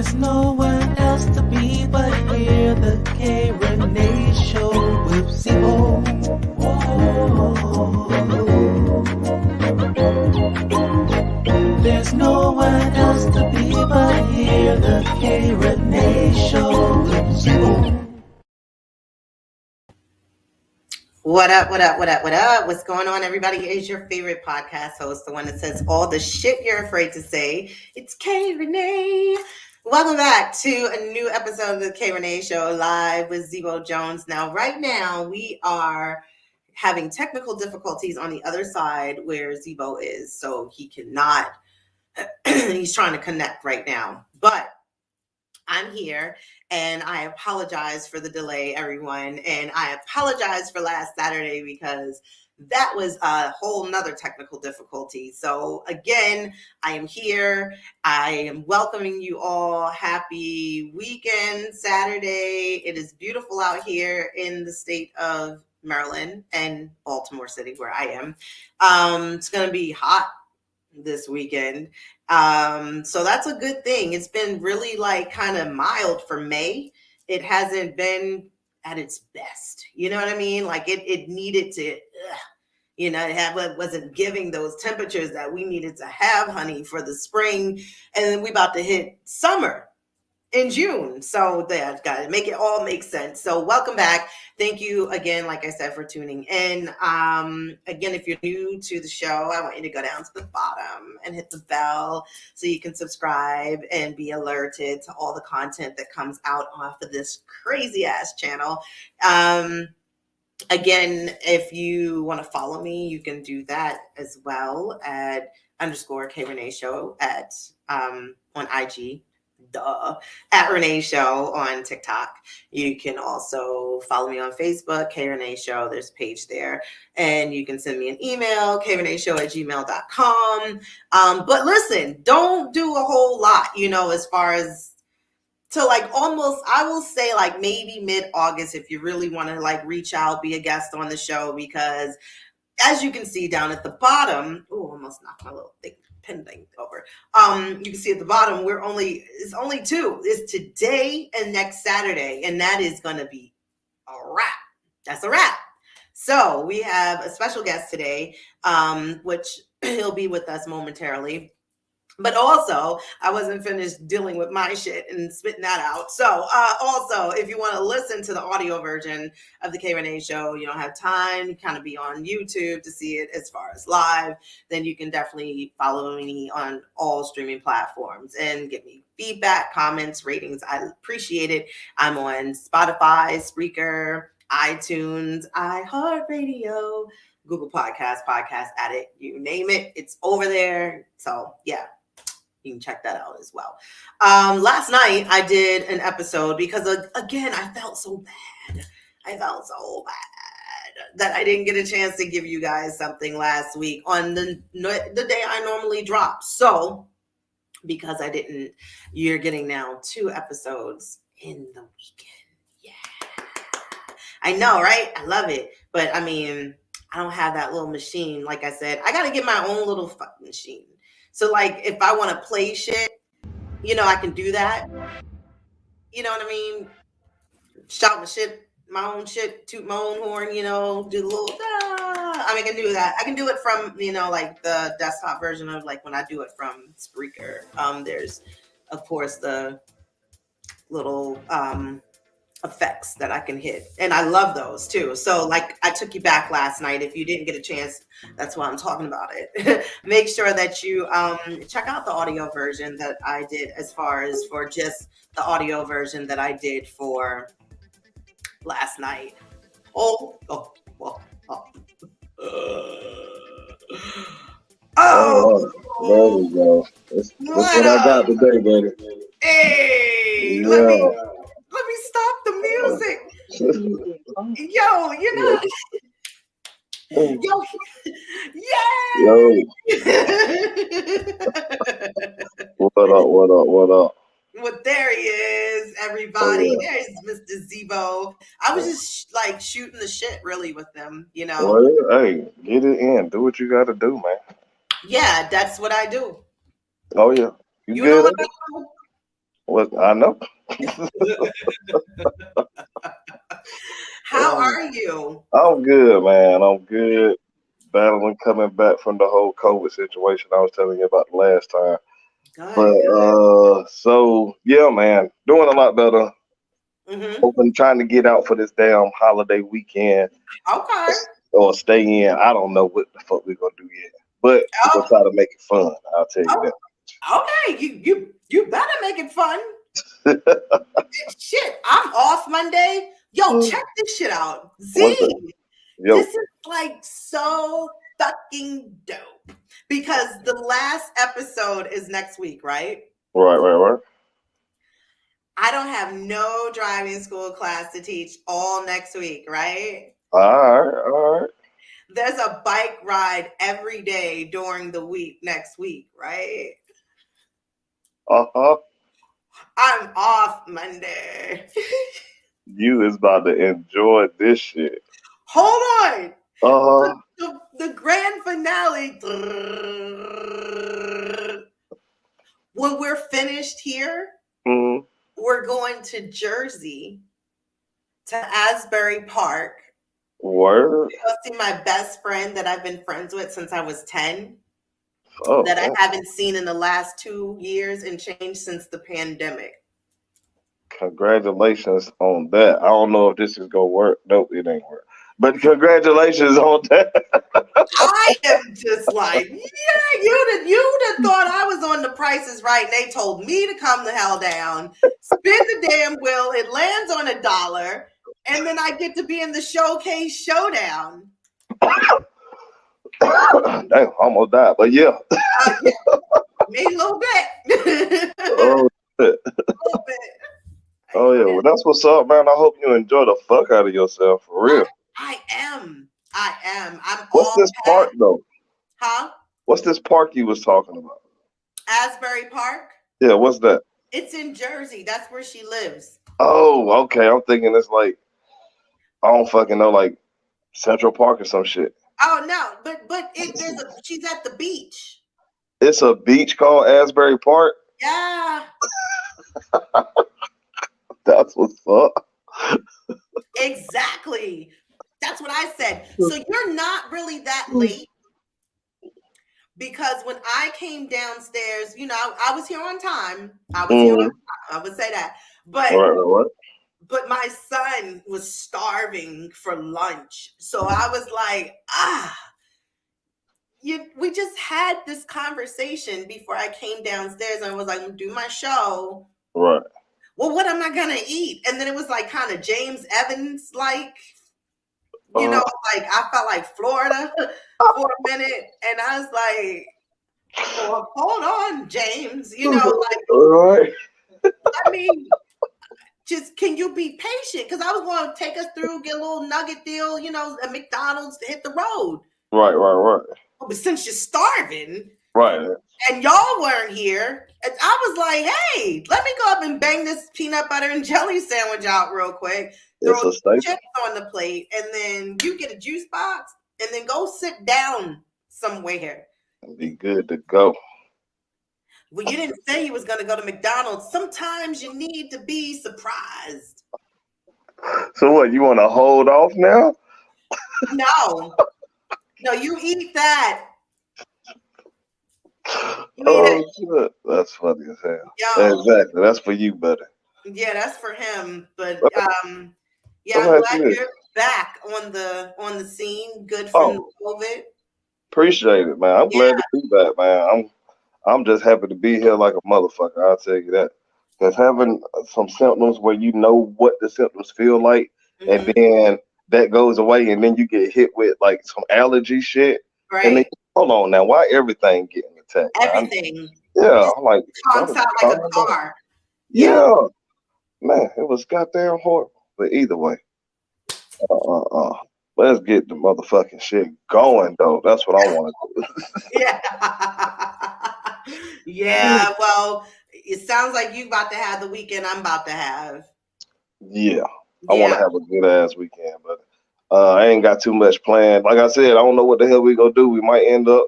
There's nowhere else to be but here, the Rene Show with Zebo. There's nowhere else to be but here, the Rene Show with Zebo. What up, what up, what up, what up? What's going on, everybody? It's your favorite podcast host, the one that says all the shit you're afraid to say. It's K Rene. Welcome back to a new episode of the K Rene Show live with Zebo Jones. Now, right now, we are having technical difficulties on the other side where Zebo is, so he cannot, he's trying to connect right now. But I'm here, and I apologize for the delay, everyone. And I apologize for last Saturday because that was a whole nother technical difficulty. So again, I am here. I am welcoming you all. Happy weekend, Saturday. It is beautiful out here in the state of Maryland and Baltimore City, where I am. It's going to be hot this weekend. So that's a good thing. It's been really like kind of mild for May. It hasn't been at its best. You know what I mean? Like it needed to, it wasn't giving those temperatures that we needed to have, honey, for the spring. And then we about to hit summer in June. So that's got to make it all make sense. So welcome back. Thank you again, like I said, for tuning in. Again, if you're new to the show, I want you to go down to the bottom and hit the bell so you can subscribe and be alerted to all the content that comes out off of this crazy ass channel. Again, if you want to follow me, you can do that as well at _K Rene Show on IG. At Rene Show on TikTok. You can also follow me on Facebook, K Rene Show. There's a page there. And you can send me an email, krneshow@gmail.com. But listen, don't do a whole lot, as far as to like almost, I will say like maybe mid-August if you really want to like reach out, be a guest on the show, because as you can see down at the bottom, almost knocked my little pen thing over. You can see at the bottom, it's only two. It's today and next Saturday, and that is going to be a wrap. That's a wrap. So we have a special guest today, which he'll be with us momentarily. But also, I wasn't finished dealing with my shit and spitting that out. So also, if you want to listen to the audio version of the K Rene Show, you don't have time to kind of be on YouTube to see it as far as live, then you can definitely follow me on all streaming platforms and give me feedback, comments, ratings. I appreciate it. I'm on Spotify, Spreaker, iTunes, iHeartRadio, Google Podcast Addict, you name it. It's over there. So yeah. You can check that out as well. Last night I did an episode because again, I felt so bad. That I didn't get a chance to give you guys something last week on the day I normally drop. So because I didn't, you're getting now 2 episodes in the weekend. Yeah. I know, right? I love it. But I mean, I don't have that little machine. Like I said, I got to get my own little fucking machine. So, like, if I want to play shit, I can do that. You know what I mean? Shout my own shit, toot my own horn, do the little, I can do that. I can do it from, like the desktop version of like when I do it from Spreaker. There's, of course, the little effects that I can hit, and I love those too. So like I took you back last night. If you didn't get a chance, that's why I'm talking about it. Make sure that you check out the audio version that I did, as far as for just the audio version that I did for last night. Oh, there we go. That's what I got today, baby. Hey, Yeah. Let me stop the music. Yo, Yo, yay! What up? Well, there he is, everybody. There's Mr. Zebo. I was just like shooting the shit really with them, Well, hey, get it in. Do what you got to do, man. Yeah, that's what I do. Oh, yeah. You know what I do? What I know. How are you? I'm good, man. I'm good. Battling coming back from the whole COVID situation I was telling you about the last time. But Good, good. so yeah, man, doing a lot better. Mm-hmm. Hoping trying to get out for this damn holiday weekend Okay. or stay in. I don't know what the fuck we're gonna do yet. But we're Oh, gonna try to make it fun. I'll tell you that. okay. You better make it fun. Shit, I'm off Monday. Yo, check this shit out. What's Z, that? Yo, this is like so fucking dope because the last episode is next week, right? right. I don't have no driving school class to teach all next week, right? All right. There's a bike ride every day during the week next week, right? Uh-huh. I'm off Monday. You is about to enjoy this shit. Hold on. Uh-huh. The grand finale. When we're finished here, Mm-hmm. we're going to Jersey, to Asbury Park. Word. Go see my best friend that I've been friends with since I was 10, that I Oh, haven't seen in the last 2 years and changed since the pandemic. congratulations on that. I don't know if this is gonna work. Nope, it ain't work. But congratulations on that. I am just like, yeah, you'd have thought I was on The Price is Right, and they told me to come the hell down, spin the damn wheel, it lands on $1, and then I get to be in the showcase showdown. Damn, I almost died. But yeah. Yeah, maybe a little bit. Oh shit. A little bit. Oh yeah. Well, that's what's up, man. I hope you enjoy the fuck out of yourself for real. I am. I am. I'm What's all this packed. park though? Huh? What's this park you was talking about? Asbury Park? Yeah, what's that? It's in Jersey. That's where she lives. Oh, okay. I'm thinking it's like I don't fucking know, like Central Park or some shit. Oh no, but she's at the beach. It's a beach called Asbury Park. Yeah, That's what's up. exactly. That's what I said. So you're not really that late because when I came downstairs, I was here on time. I was here on Mm-hmm. time. I would say that. All But right. but my son was starving for lunch. So I was like, we just had this conversation before I came downstairs and I was like, I'm gonna do my show. Right. Well, what am I gonna eat? And then it was like kind of James Evans, like, Uh, like I felt like Florida for a minute. And I was like, well, hold on, James, like, all right. I mean, just can you be patient? Because I was going to take us through, get a little nugget deal, at McDonald's to hit the road. Right. But since you're starving, Right. and y'all weren't here, and I was like, hey, let me go up and bang this peanut butter and jelly sandwich out real quick. Throw It's a some staple. chips on the plate, and then you get a juice box, and then go sit down somewhere. Be good to go. Well, you didn't say you was going to go to McDonald's. Sometimes you need to be surprised. So what? You want to hold off now? No, you eat that. You eat Oh shit, that's funny as hell. Yo, Exactly. That's for you, buddy. yeah, that's for him. But yeah, I'm Let me ask glad you this. you're back on the scene. Good from Oh, COVID. appreciate it, man. I'm glad to be back, man. I'm just happy to be here like a motherfucker. I'll tell you that. Because having some symptoms where you know what the symptoms feel like, and Mhm. then that goes away, and then you get hit with like some allergy shit, and then Right. hold on now, why everything getting attacked, man? Everything. Yeah, I'm like, Conks brother, out like a calm down. car. Yeah. Yeah, man, it was goddamn horrible. But either way, uh. Let's get the motherfucking shit going, though. That's what I want to do. Yeah. Yeah. Well, it sounds like you about to have the weekend I'm about to have. Yeah, I want Yeah. to have a good ass weekend, but I ain't got too much planned. Like I said, I don't know what the hell we gonna do. We might end up.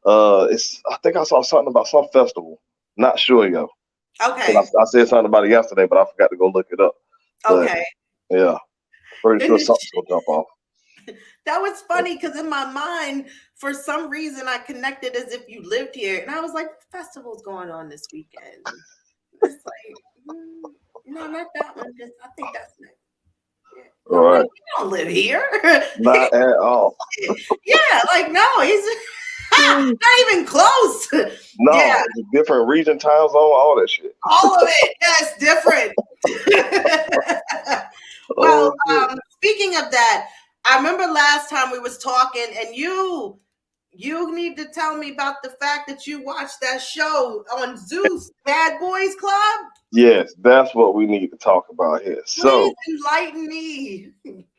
I think I saw something about some festival. Not sure, yo. Okay. I said something about it yesterday, but I forgot to go look it up. But Okay. yeah, pretty And sure something's gonna jump off. that was funny because in my mind, for some reason, I connected as if you lived here, and I was like, "What festival's going on this weekend?" It's like, no, not that one. Just I think that's next. Yeah. All No, right, you don't live here. not at all. Yeah, like no, he's not even close. Yeah, No, it's a different region, time zone, all that shit. all of it. Yes, different. Well, Oh shit. speaking of that, I remember last time we was talking, and you need to tell me about the fact that you watched that show on Zeus, Bad Boys Club. Yes, that's what we need to talk about here. Please So, enlighten me.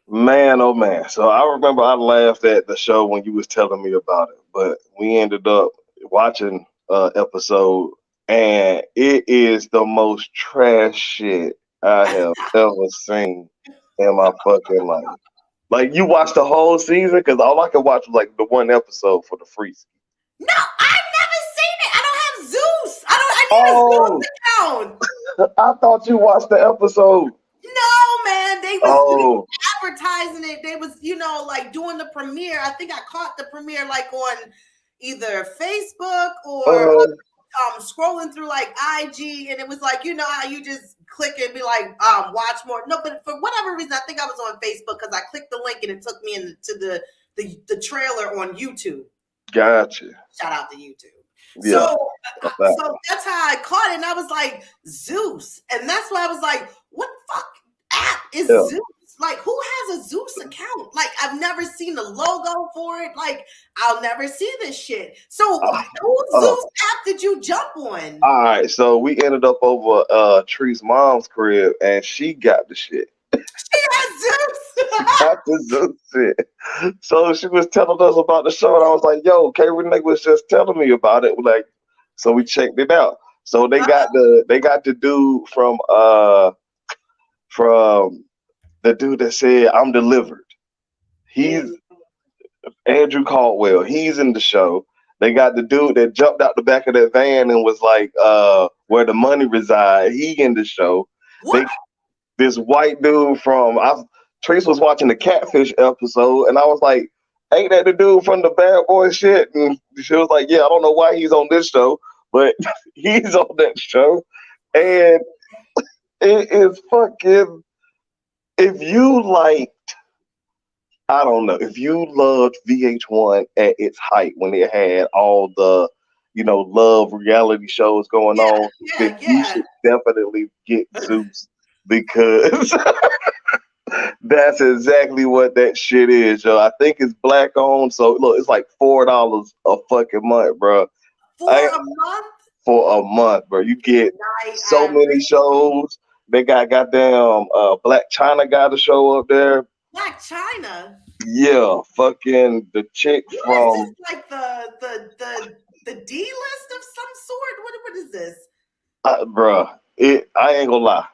man, oh man. So I remember I laughed at the show when you was telling me about it, but we ended up watching episode, and it is the most trash shit I have ever seen in my fucking life. Like you watched the whole season because all I could watch was like the one episode for the free. No, I've never seen it. I don't have Zeus. I need a Oh, Zeus account. I thought you watched the episode. No, man, they was Oh, advertising it. They was, like doing the premiere. I think I caught the premiere like on either Facebook or uh, scrolling through like IG, and it was like, how you just click and be like, watch more. No, but for whatever reason, I think I was on Facebook because I clicked the link and it took me into the trailer on YouTube. gotcha. Shout out to YouTube. Yeah, So that's how I caught it, and I was like, Zeus, and that's why I was like, what the fuck app is yeah. Zeus? Like, who has a Zeus account? Like, I've never seen the logo for it. Like, I'll never see this shit. So, whose Zeus app did you jump on? All right, so we ended up over Tree's mom's crib, and she got the shit. She has Zeus. Got the Zeus shit. So she was telling us about the show, and I was like, "Yo, K. Rene was just telling me about it." Like, so we checked it out. So they got the dude from the dude that said I'm delivered. He's Andrew Caldwell. He's in the show. They got the dude that jumped out the back of that van and was like, where the money reside. He in the show. What? This white dude Trace was watching the Catfish episode, and I was like, ain't that the dude from the Bad Boy shit? And she was like, yeah, I don't know why he's on this show, but he's on that show. And it is fucking, if you liked, I don't know, if you loved VH1 at its height when it had all the, love reality shows going on, then you should definitely get Zeus because that's exactly what that shit is, yo. I think it's black owned, so look, it's like $4 a fucking month, bro. For a month? For a month, bro. You get so many shows. They got goddamn Black China got a show up there. Black China? Yeah, fucking the chick from. Is this like the D list of some sort? What is this? Bruh, I ain't gonna lie.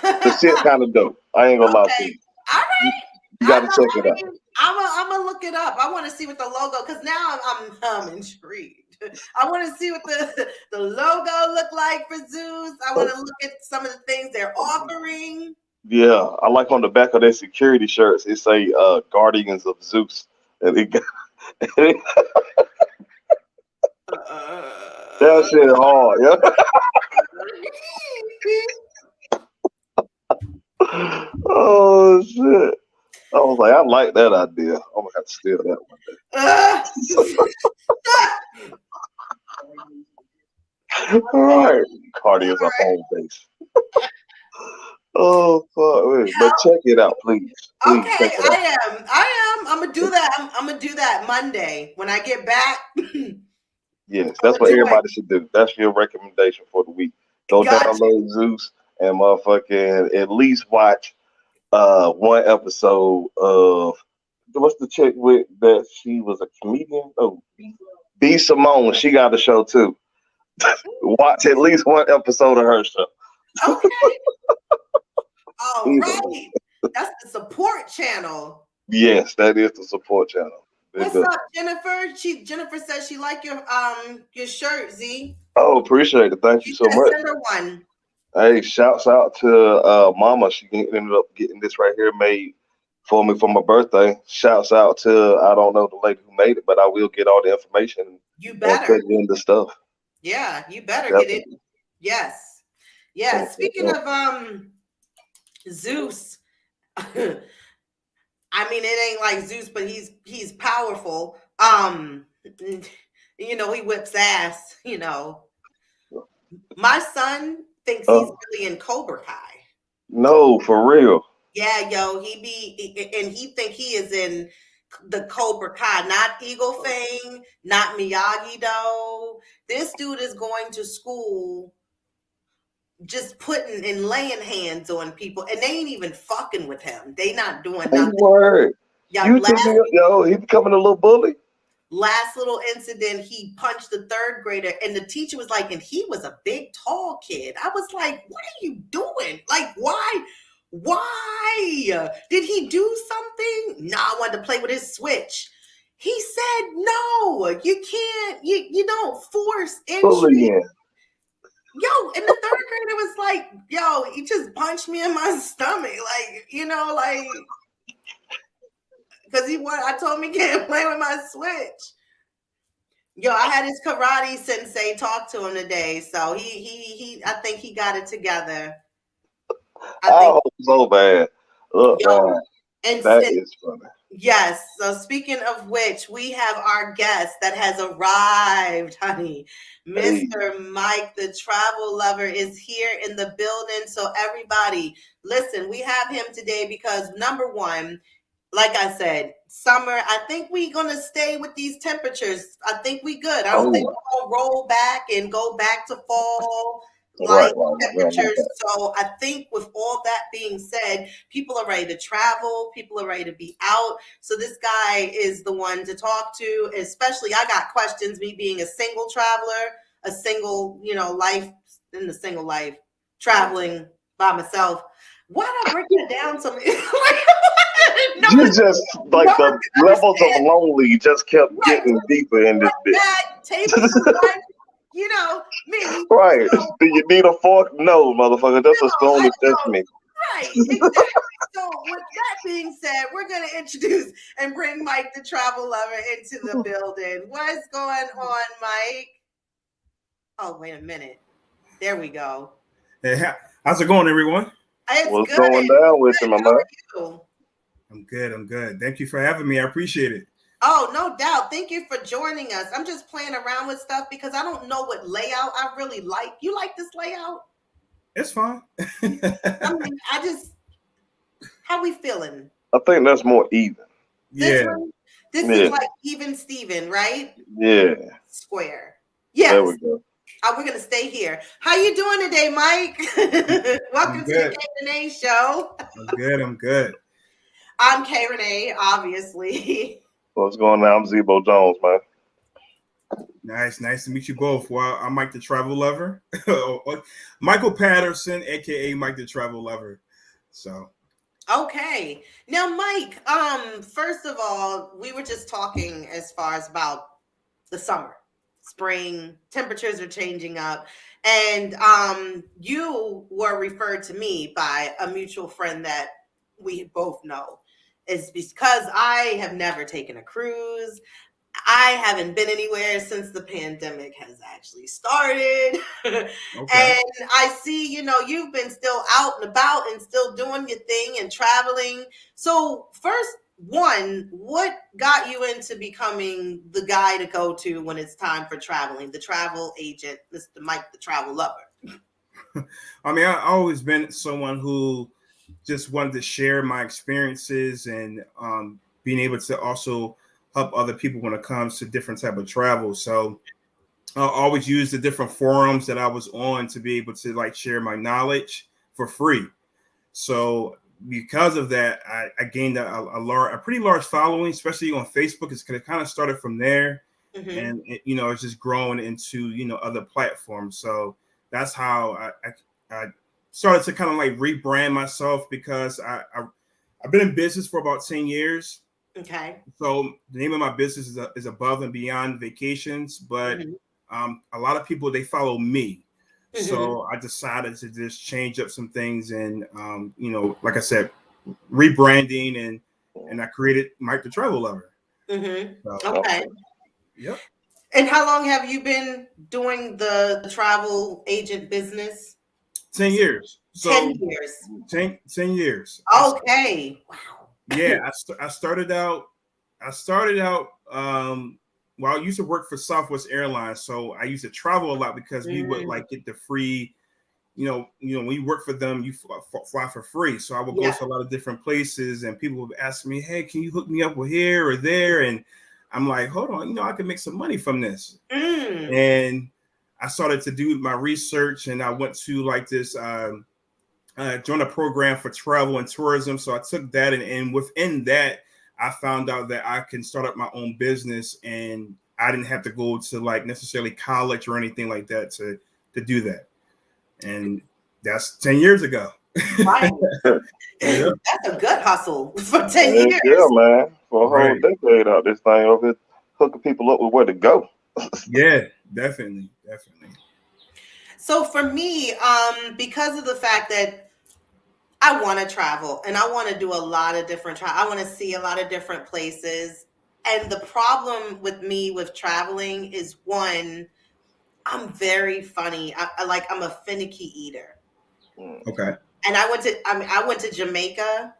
The shit kind of dope. I ain't gonna lie to you. All right. You gotta check it out. I'm gonna look it up. I want to see what the logo, because now I'm intrigued. I want to see what the logo look like for Zeus. I want to look at some of the things they're offering. Yeah, I like on the back of their security shirts it say Guardians of Zeus. And it got that shit hard, yeah. Oh shit. I was like, I like that idea. I'm gonna have to steal that one day. All right. Cardi is a home base. Oh fuck, wait. But check it out, please. Okay, I am. I'm gonna do that. I'm gonna do that Monday when I get back. Yes, that's what everybody should do. That's your recommendation for the week. Go download Zeus and motherfucking at least watch one episode of what's the chick with that she was a comedian? Oh, B. Simone. She got a show too. Watch at least one episode of her show. Okay. All right. That's the support channel. Yes, that is the support channel. What's up, Jennifer? Jennifer says she liked your shirt, Z. Oh, appreciate it. Thank you She so said much. send her one. Hey, shouts out to Mama. She ended up getting this right here made for me for my birthday. Shouts out to I don't know the lady who made it, but I will get all the information You and better. put it in the stuff. Yeah, you better Definitely. get it. Yes. Yeah. Speaking of Zeus, I mean it ain't like Zeus, but he's powerful. He whips ass, My son thinks he's really in Cobra Kai. No, for real. Yeah, yo, he think he is in the Cobra Kai, not Eagle Fang, not Miyagi Do. This dude is going to school just putting and laying hands on people, and they ain't even fucking with him. They not doing nothing. Word. Yeah, He becoming a little bully. Last little incident, he punched the third grader, and the teacher was like, and he was a big, tall kid. I was like, what are you doing? Like, why? Why? Did he do something? No, I wanted to play with his Switch. He said, no, you can't, you don't force entry. Bullying. Yo, and the third grader was like, yo, he just punched me in my stomach. Like, because I told him he can't play with my Switch. Yo, I had his karate sensei talk to him today, so he I think he got it together. I hope so bad. Look, man, that is funny. Yes. So speaking of which, we have our guest that has arrived, honey. Mr. Mike, the travel lover, is here in the building. So everybody, listen, we have him today because number one, like I said, summer, I think we're going to stay with these temperatures. I think we good. I don't think we're going to roll back and go back to fall temperatures. So I think with all that being said, people are ready to travel. People are ready to be out. So this guy is the one to talk to, especially I got questions, me being a single traveler, a single, life in the single life, traveling by myself. Why did I break that down so you just like the levels of lonely just kept getting deeper in this bitch. Table me. Right. Do you need a fork? No, motherfucker. That's a spoon. It's just me. Right. Exactly. So with that being said, we're going to introduce and bring Mike, the travel lover, into the building. What's going on, Mike? Oh, wait a minute. There we go. Hey, how's it going, everyone? What's going down with you, my man? I'm good. Thank you for having me. I appreciate it. Oh, no doubt. Thank you for joining us. I'm just playing around with stuff because I don't know what layout I really like. You like this layout? It's fine. How we feeling? I think that's more even. This is like even Steven, right? Yeah. Square. Yes. There we go. We're going to stay here. How you doing today, Mike? Welcome to the K Rene show. I'm good. I'm K Rene, obviously. What's going on? I'm Zebo Jones, man. Nice to meet you both. Well, I'm Mike the Travel Lover. Michael Patterson, aka Mike the Travel Lover. So okay. Now, Mike, first of all, we were just talking as far as about the summer. Spring, temperatures are changing up. And you were referred to me by a mutual friend that we both know. It's because I have never taken a cruise. I haven't been anywhere since the pandemic has actually started. Okay. And I see, you've been still out and about and still doing your thing and traveling. So first, what got you into becoming the guy to go to when it's time for traveling, the travel agent, Mr. Mike, the travel lover? I mean, I've always been someone who just wanted to share my experiences and being able to also help other people when it comes to different type of travel. So I always use the different forums that I was on to be able to share my knowledge for free. So because of that, I gained a pretty large following, especially on Facebook. It kind of started from there, and it's just growing into other platforms. So that's how I started to kind of rebrand myself because I've been in business for about 10 years. Okay. So the name of my business is Above and Beyond Vacations, but a lot of people, they follow me. So I decided to just change up some things and, like I said, rebranding and I created Mike the Travel Lover. So, Okay. Yep. And how long have you been doing the travel agent business? 10 years. So 10 years. 10 years. Okay. Wow. Yeah, I started out. Well, I used to work for Southwest Airlines, so I used to travel a lot because we would like get the free. When you work for them, you fly for free. So I would go to a lot of different places, and people would ask me, "Hey, can you hook me up with here or there?" And I'm like, "Hold on, I can make some money from this." And I started to do my research, and I went to like this. Joined a program for travel and tourism. So I took that, and within that, I found out that I can start up my own business, and I didn't have to go to like necessarily college or anything like that to do that. And that's 10 years ago. Right. Yeah. That's a good hustle for 10 years. Yeah, man. For a whole decade out this thing over here, hooking people up with where to go. Yeah, definitely. So for me, because of the fact that I want to travel and I want to do a lot of different I want to see a lot of different places. And the problem with me with traveling is, one, I'm very funny. I'm a finicky eater. Okay. And I went to Jamaica,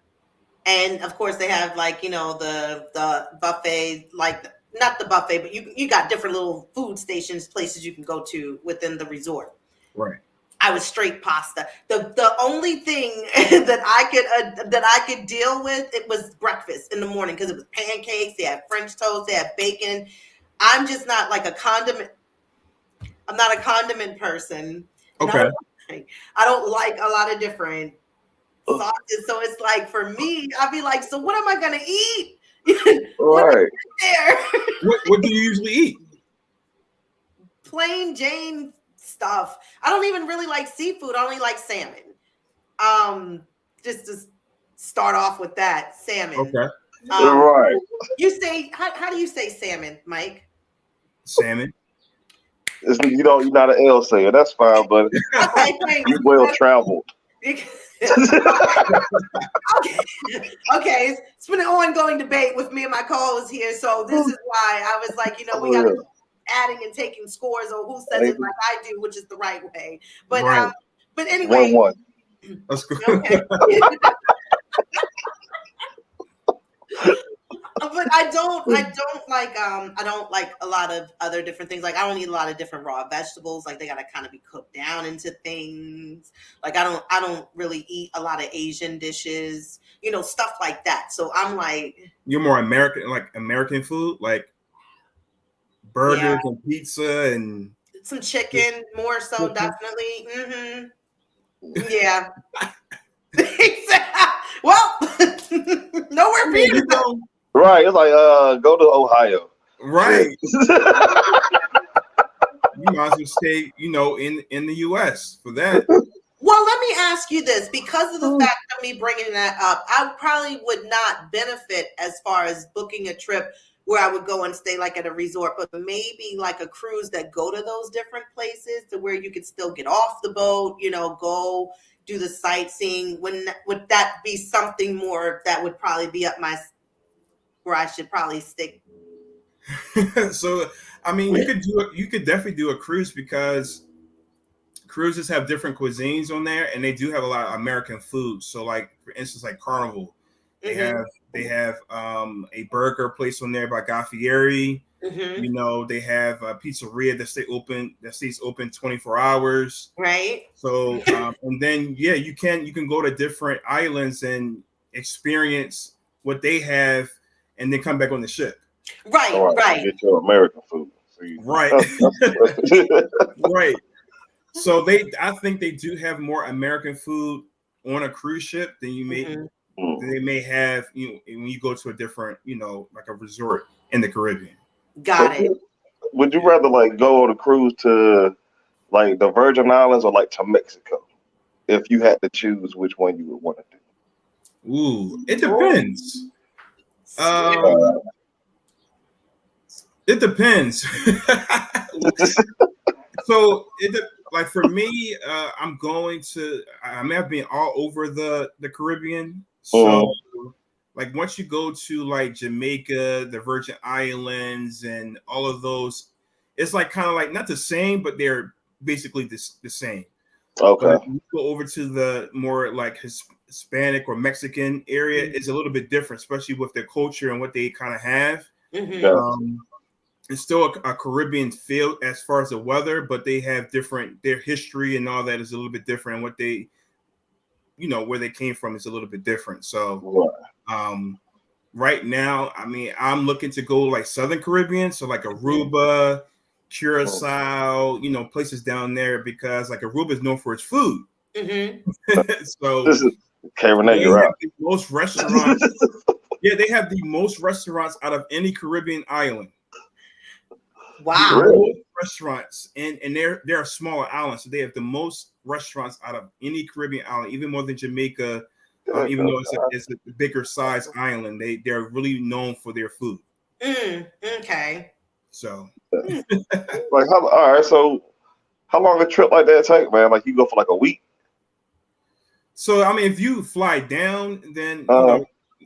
and of course they have like, the buffet, like not the buffet, but you got different little food stations, places you can go to within the resort. Right. I was straight pasta. The only thing that I could deal with, it was breakfast in the morning, because it was pancakes. They had French toast. They had bacon. I'm just not like a condiment. I'm not a condiment person. Okay. I don't like a lot of different sauces. So it's like, for me, I'd be like, so what am I gonna eat? Right. There. What do you usually eat? Plain Jane stuff. I don't even really like seafood. I only like salmon. Just to start off with that, salmon. Okay. Right. You say, how do you say salmon, Mike? Salmon. You're not an L sayer. That's fine, but Okay, thanks. you well traveled. Okay. It's been an ongoing debate with me and my co-host here, so this is why I was like, we got to adding and taking scores on who says it like I do, which is the right way. But right. But anyway, 1-1. That's good. Okay. But I don't like a lot of other different things. Like, I don't eat a lot of different raw vegetables. Like, they gotta kind of be cooked down into things. Like, I don't really eat a lot of Asian dishes, stuff like that. So I'm like, you're more American, like American food, like burgers and pizza and some chicken, more so, definitely. Yeah. Well, nowhere for you to go. Right. It's like go to Ohio. Right. You might as well stay, in the US for that. Well, let me ask you this, because of the fact of me bringing that up, I probably would not benefit as far as booking a trip where I would go and stay like at a resort, but maybe like a cruise that go to those different places to where you could still get off the boat, go do the sightseeing. Would that be something more that would probably be up where I should probably stick? So, I mean, you could definitely do a cruise, because cruises have different cuisines on there, and they do have a lot of American food. So, like, for instance, like Carnival, they have a burger place on there by Guy Fieri. They have a pizzeria that stays open 24 hours. Right. So and then you can go to different islands and experience what they have, and then come back on the ship. Right. Get your American food. Right. Right. So I think they do have more American food on a cruise ship than they may have, when you go to a different, like a resort in the Caribbean. Got it. Would you rather like go on a cruise to like the Virgin Islands or like to Mexico, if you had to choose which one you would want to do? Ooh, it depends. It depends. So like for me, I'm going to. I may have been all over the Caribbean. So like once you go to like Jamaica, the Virgin Islands, and all of those, it's like kind of like not the same, but they're basically the same. Okay. But you go over to the more like Hispanic or Mexican area, it's a little bit different, especially with their culture and what they kind of have. It's still a Caribbean feel as far as the weather, but they have their history and all that is a little bit different. And what they, where they came from is a little bit different. So, right now, I mean, I'm looking to go like Southern Caribbean. So like Aruba, Curacao, places down there because like Aruba is known for its food. So this is Rene, you're out. The most restaurants. Yeah, they have the most restaurants out of any Caribbean island. Wow. Really? Restaurants and they're a smaller island, so they have the most restaurants out of any Caribbean island, even more than Jamaica. Even though it's a bigger size island, they're really known for their food. Okay. So, like, all right. So, how long a trip like that take, man? Like, you go for like a week. So I mean, if you fly down, then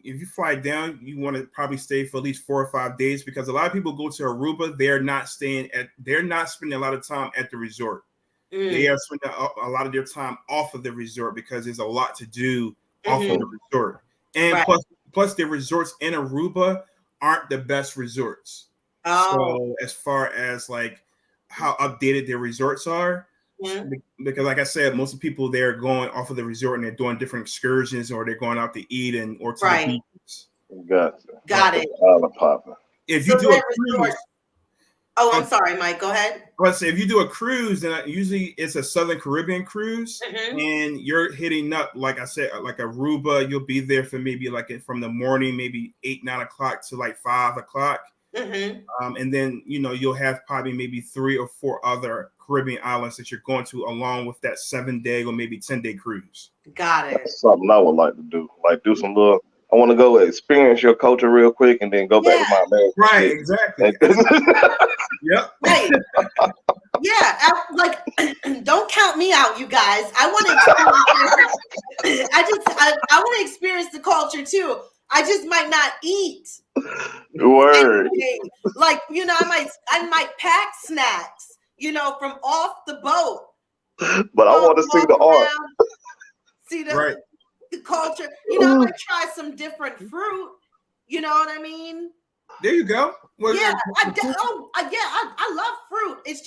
if you fly down, you want to probably stay for at least 4 or 5 days because a lot of people go to Aruba. They're not spending a lot of time at the resort. They are spending a lot of their time off of the resort because there's a lot to do off of the resort. And plus the resorts in Aruba aren't the best resorts. So as far as like how updated their resorts are, because like I said, most of the people there are going off of the resort and they're doing different excursions or they're going out to eat or to the beaches. Got it. If you do a cruise, I'm sorry, Mike. Go ahead. Let's say if you do a cruise, then usually it's a Southern Caribbean cruise, and you're hitting up, like I said, like Aruba. You'll be there for maybe like from the morning, maybe 8-9 o'clock to like 5 o'clock. And then you'll have probably maybe 3 or 4 other Caribbean islands that you're going to along with that 7-day or maybe 10-day cruise. Got it. That's something I would like to do. Like do some little. I want to go experience your culture real quick and then go back to my man. Right, exactly. Yep. Right. Yeah, like don't count me out, you guys. I want to. I want to experience the culture too. I just might not eat. Word. Anything. Like I might pack snacks. From off the boat. But I want to see the art. See the culture. I might try some different fruit. You know what I mean? There you go. Well, I love fruit. It's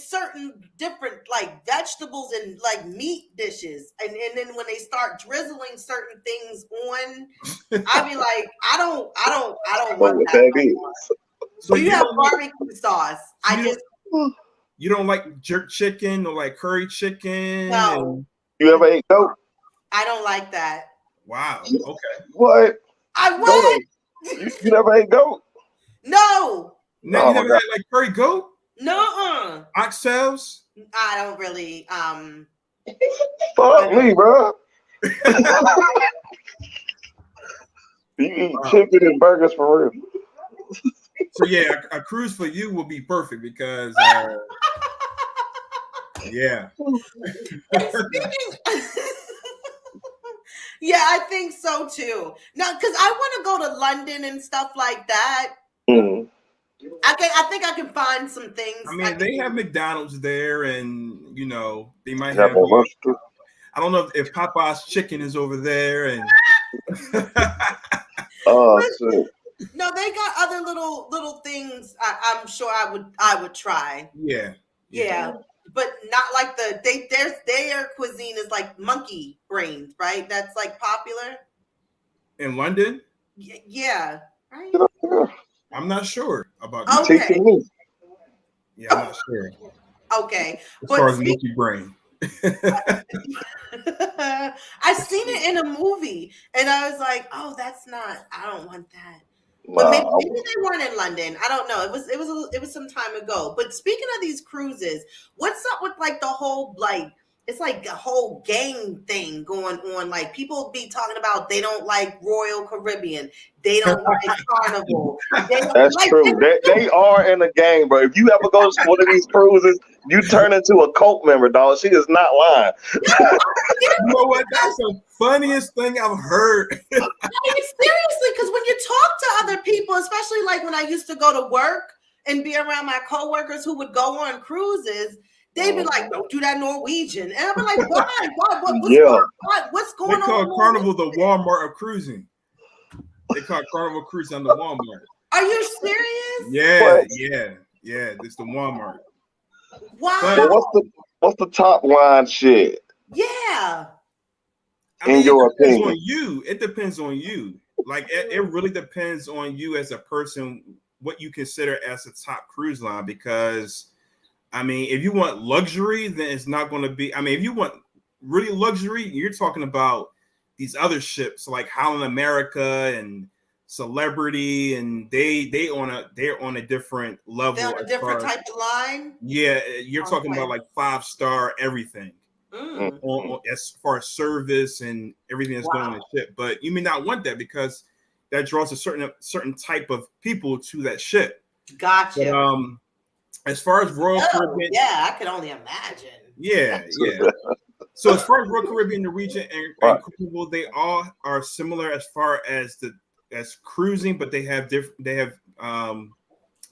certain different like vegetables and like meat dishes, and then when they start drizzling certain things on, I be like, I don't want that. So you have barbecue sauce. You don't like jerk chicken or like curry chicken? No. You ever ate goat? I don't like that. Wow. Okay. What? I would. You never ate goat? No. No, you never had like curry goat? No. Oxtails? I don't really. Fuck me, bro. You eat chicken and burgers for real. So yeah, a cruise for you will be perfect because yeah. Yeah, I think so too. No, because I want to go to London and stuff like that. I think I can find some things. I mean, they have McDonald's there, and they might have. I don't know if Popeye's chicken is over there, and shit. No, they got other little things. I'm sure I would try. Yeah, but not like their cuisine is like monkey brains, right? That's like popular in London. Yeah, right. I'm not sure about that. Okay. Yeah, I'm not sure. Okay, as far as monkey brain. I seen it in a movie, and I was like, "Oh, I don't want that." But maybe they weren't in London. I don't know. It was some time ago. But speaking of these cruises, what's up with like the whole like it's like a whole gang thing going on. Like people be talking about they don't like Royal Caribbean, they don't like Carnival. That's true. They are in the game, bro. If you ever go to one of these cruises, you turn into a cult member, dog. She is not lying. You know what? That's the funniest thing I've heard. I mean, seriously, because when you talk to other people, especially like when I used to go to work and be around my coworkers who would go on cruises, they'd be like, "Don't do that Norwegian," and I'd be like, "Why? What's going on?" They call Carnival the Walmart of cruising. They call Carnival cruising the Walmart. Are you serious? Yeah. It's the Walmart. Wow. So what's the top line shit? Yeah. In your opinion, It depends on you. Like it really depends on you as a person, what you consider as a top cruise line. Because I mean, if you want luxury, then it's not going to be. I mean, if you want really luxury, you're talking about these other ships like Holland America and Celebrity, and they're on a different level. They're on a different type of line. Yeah, you're talking about like 5-star everything. As far as service and everything that's going on the ship, but you may not want that because that draws a certain type of people to that ship. Gotcha. But, as far as Royal Caribbean, I can only imagine. Yeah. So as far as Royal Caribbean, Norwegian, and Carnival, they all are similar as far as cruising, but they have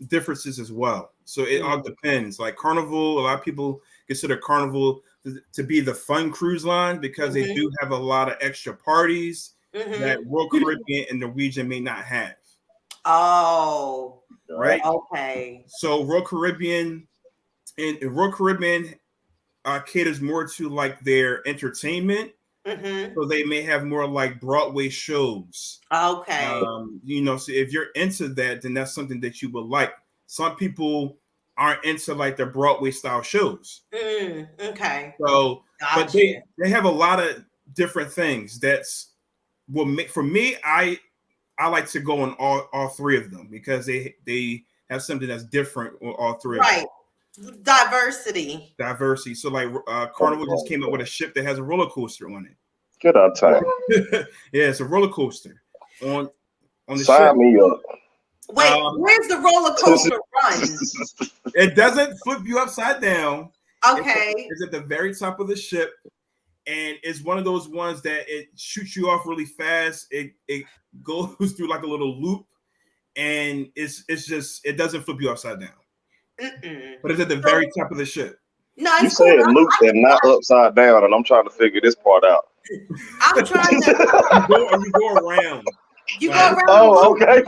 differences as well. So it all depends. Like Carnival, a lot of people consider Carnival to be the fun cruise line because they do have a lot of extra parties that Royal Caribbean and Norwegian may not have. Oh, right. Okay. So Royal Caribbean caters more to like their entertainment. So they may have more like Broadway shows. Okay. So if you're into that, then that's something that you would like. Some people aren't into like the Broadway style shows. Okay. So, gotcha. But they have a lot of different things. That's what make for me. I like to go on all three of them because they have something that's different on all three. Right. Of them. Diversity. So like Carnival just came up with a ship that has a roller coaster on it. Good on time. Yeah, it's a roller coaster on the ship. Sign me up. Wait, where's the roller coaster run? It doesn't flip you upside down. Okay. It's at the very top of the ship, and it's one of those ones that it shoots you off really fast. It goes through like a little loop, and it doesn't flip you upside down. But it's at the very top of the ship. No, you said loop and not upside down, and I'm trying to figure this part out. I'm trying to. You go around. You go around. Oh, okay.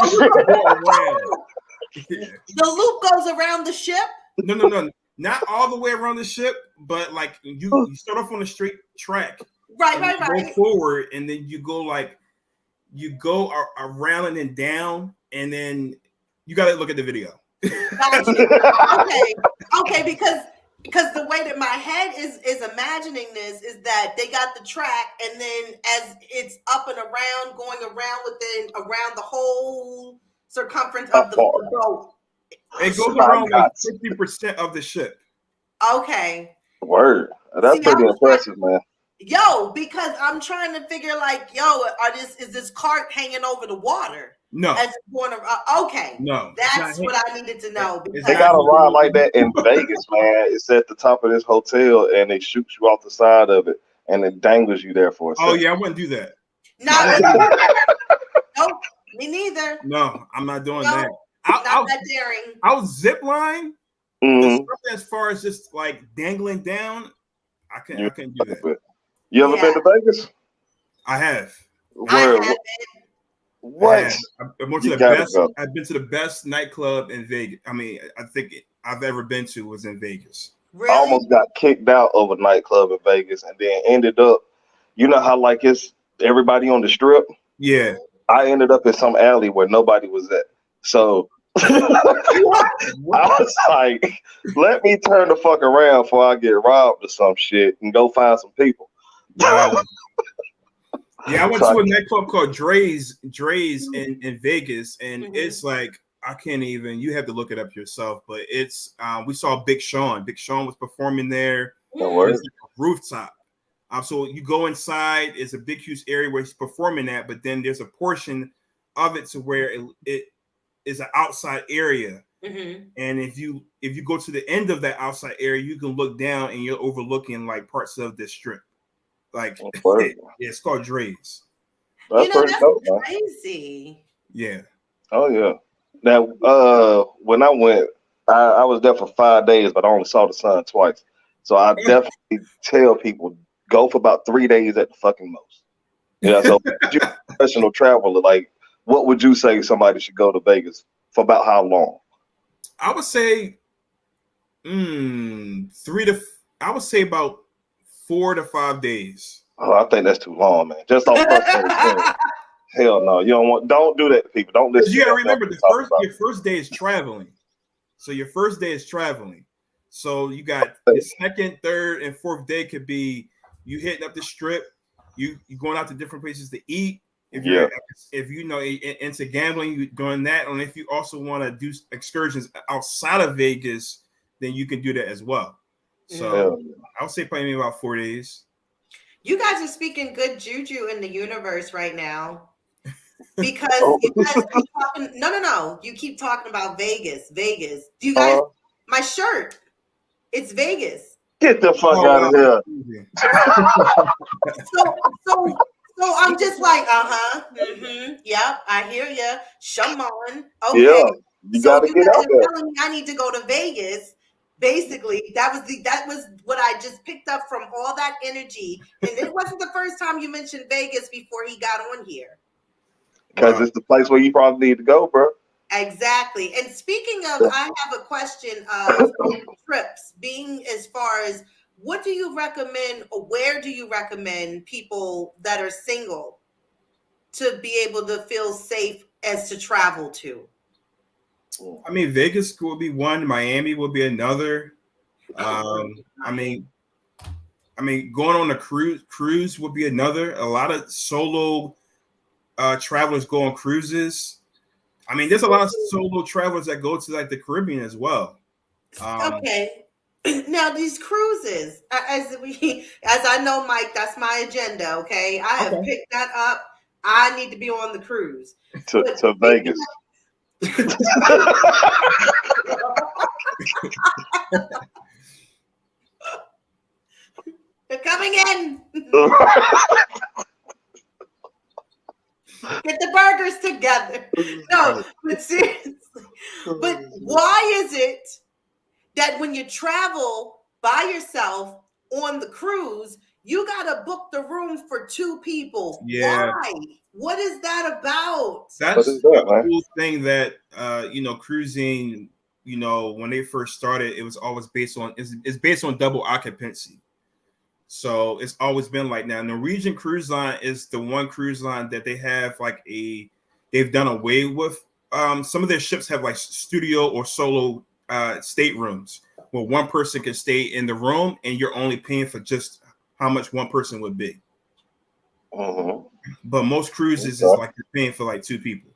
The loop goes around the ship? No. Not all the way around the ship, but like you start off on a straight track. Right. Go forward, and then you go around and then down, and then you got to look at the video. Gotcha. Okay, because the way that my head is imagining this is that they got the track, and then as it's up and around, going around the whole circumference of the boat. It goes around like 50% of the ship. Okay. Word. That's pretty impressive, man. Yo, because I'm trying to figure is this cart hanging over the water? No. As it's going around? Okay. No. That's what I needed to know. They got a ride like that in Vegas, man. It's at the top of this hotel, and they shoot you off the side of it, and it dangles you there for a second. Oh, yeah, I wouldn't do that. Nope, me neither. No, I'm not doing that. Not that daring. I'll zip line. As far as just like dangling down, I can't do that. You ever been to Vegas? I have. What? I've been to the best nightclub in Vegas. I mean, I think I've ever been to was in Vegas. Really? I almost got kicked out of a nightclub in Vegas, and then ended up. You know how like it's everybody on the strip? Yeah. I ended up in some alley where nobody was at. So I was like, let me turn the fuck around before I get robbed or some shit and go find some people. Yeah, I went to a nightclub called Dre's in Vegas, and it's like I can't even. You have to look it up yourself, but it's we saw Big Sean. Big Sean was performing there. No worries. There's like a rooftop. So you go inside. It's a big, huge area where he's performing at, but then there's a portion of it to where it is an outside area. Mm-hmm. And if you go to the end of that outside area, you can look down and you're overlooking like parts of the strip. Like it's called Dre's. That's pretty dope, man. Crazy. Yeah. Oh yeah. Now, when I went, I was there for 5 days, but I only saw the sun twice. So I definitely tell people go for about 3 days at the fucking most. Yeah. So, you're a professional traveler, like, what would you say somebody should go to Vegas for? About how long? I would say, I would say about 4 to 5 days. Oh, I think that's too long, man. Just off personal hell no, you don't do that to people. Don't listen. You gotta remember your first day is traveling. So your first day is traveling. So you got your second, third, and fourth day could be you hitting up the strip, you going out to different places to eat. If you know into gambling, you doing that. And if you also want to do excursions outside of Vegas, then you can do that as well. So I would say probably about 4 days. You guys are speaking good juju in the universe right now. Because you guys keep talking, no. You keep talking about Vegas. Do you guys? My shirt, it's Vegas. Get the fuck out of here. So I'm just like, yep, I hear you. Shaman, okay. Yeah, you gotta get out there. Telling me I need to go to Vegas. Basically, that was what I just picked up from all that energy, and it wasn't the first time you mentioned Vegas before he got on here. Because it's the place where you probably need to go, bro. Exactly. And speaking of, I have a question of trips, being as far as what do you recommend, or where do you recommend people that are single to be able to feel safe as to travel to? I mean, Vegas will be one. Miami will be another. I mean, going on a cruise would be another. A lot of solo travelers go on cruises. I mean, there's a lot of solo travelers that go to like the Caribbean as well. Okay. Now these cruises, as I know, Mike, that's my agenda. Okay, I have picked that up. I need to be on the cruise to Vegas. They're coming in. Get the burgers together. No, but seriously. But why is it that when you travel by yourself on the cruise, you gotta book the room for 2 people? Yeah. Why? What is that about? That's the cool thing that cruising, when they first started, it was always based on it's based on double occupancy. So it's always been like that. Norwegian Cruise Line is the one cruise line that they have they've done away with. Some of their ships have like studio or solo staterooms where one person can stay in the room and you're only paying for just how much one person would be. But most cruises is like you're paying for like 2 people.